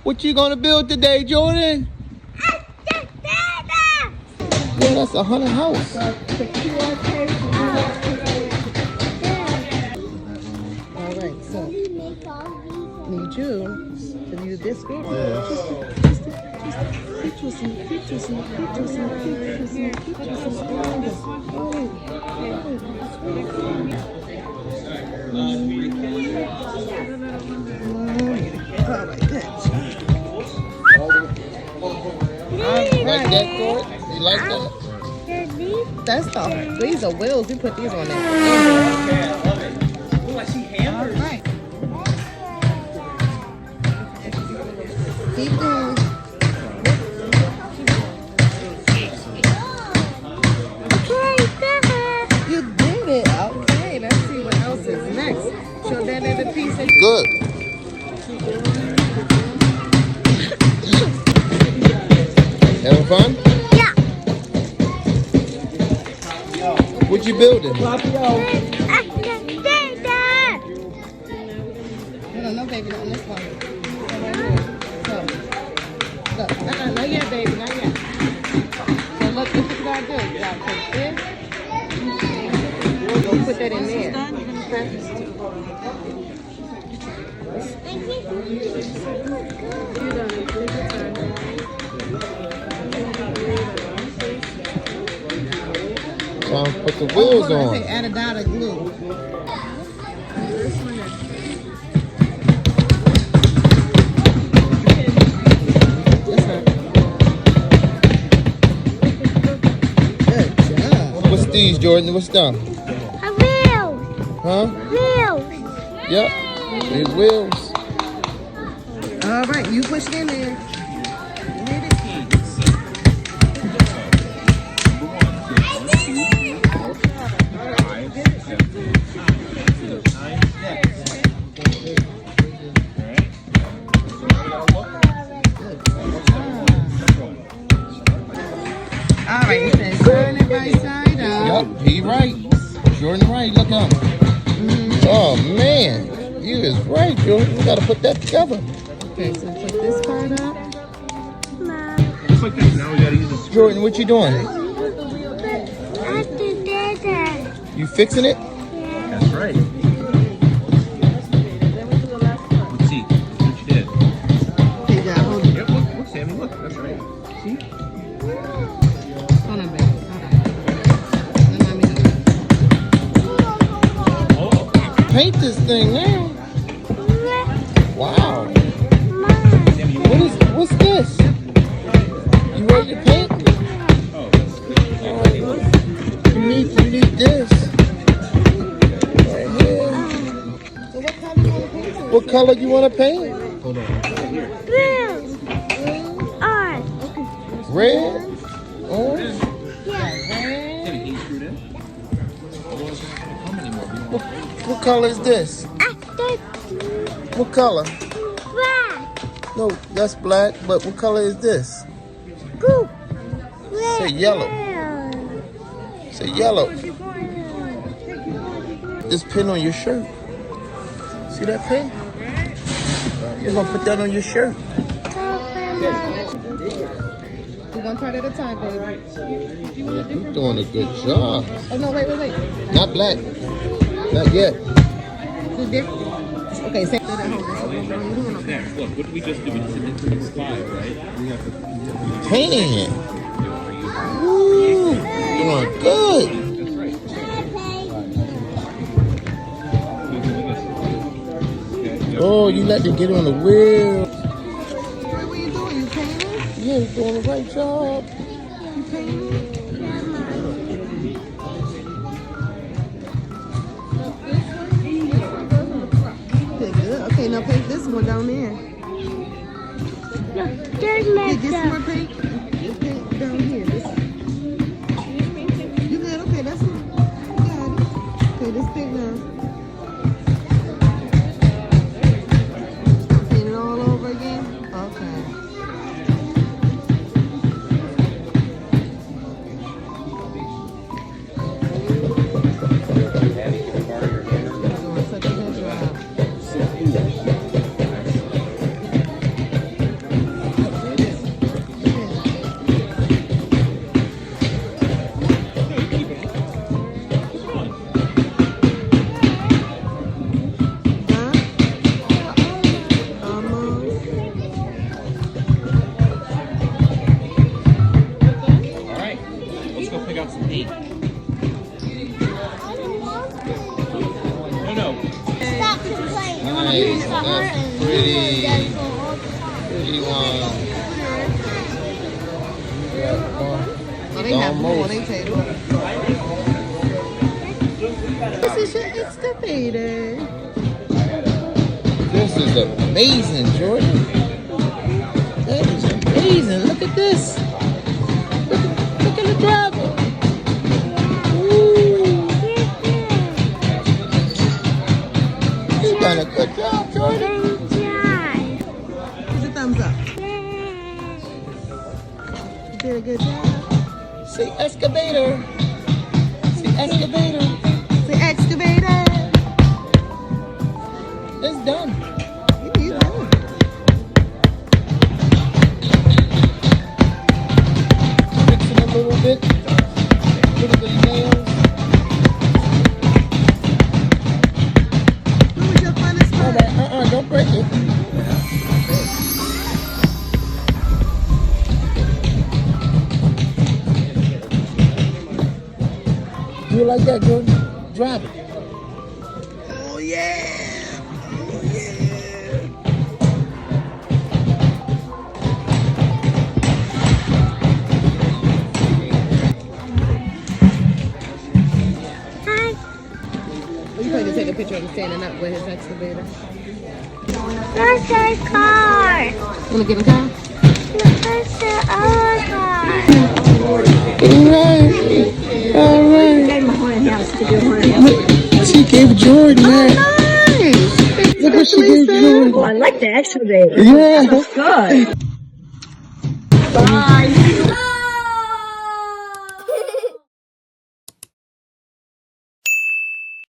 What you gonna build today, Jordan? Yeah, that's a haunted house. Alright, so need you to use this one. Like that, Court? You like that? That's the, these are wheels. We put these on there. Okay, I love it. Oh, I see hammers. Right. Keep going. You did it. Okay, let's see what else is next. Show that at a piece. Good. Having fun? Yeah. What you building? No, baby, not on this one. So, look, not yet, baby, not yet. So look, this is what you gotta do. You gotta take this. Go put that in there. Put the wheels on. Add a dot of glue. What's these, Jordan? What's them? Wheels. Huh? Wheels. Yep. These wheels. All right, you push it in there. All right, it says turn it right side up. Yep, he right. Jordan right, look at him. Oh, man. You is right, Jordan. We got to put that together. Okay, so put this part up. Just like this. Now we gotta use this. Jordan, what you doing? You fixing it? That's right. Let's see. What you did. Okay, yeah, hold it. Yep, look, Sammy, look. That's right. See? Hold on, baby. Hold on. Paint this thing now. Wow. What's this? You ready to paint? You need this. Right here. What color you want to paint? Hold on. Red? Orange? Sammy, can you screw it in? Otherwise, it's not gonna come anymore. We don't want What color is this? What color? No, that's black, but what color is this? Say yellow. Say yellow. This pin on your shirt. See that pin? You're gonna put that on your shirt. We're gonna try it at a time, baby. You're doing a good job. Oh no, wait. Not black. Not yet. Do different. Okay, say that at home. Next, look, what did we just do? We just did this slide, right? We have to Painting it. Woo! Doing good. That's right. Oh, you let them get on the wheel. What are you doing? You painting? Yeah, you're doing the right job. You painting? Good. Okay, now paint this one down there. There's Hey, this more paint. This paint down here. This. You good? Okay, that's it. You got it. Okay, this paint now. Paint it all over again. Okay. Doing such a good job. Oh, they have more on their table. This is your excavator. This is amazing, Jordan. That is amazing. Look at this. Look at the driver. You done a good job, Jordan. Give a thumbs up. You did a good job. Say excavator. Say excavator. The excavator. It's done. You done. Fix it a little bit. Look at the nails. What was your funnest All part? right, don't break it. You like that, Jordan? Drive it. Oh yeah! Oh yeah! You going to take a picture of him standing up with his excavator. That's our car. Want to get in the car? That's our car. All right. She gave Jordan that. Nice. Look what she gave Jordan. I like the excavator. Yeah. Good. Bye.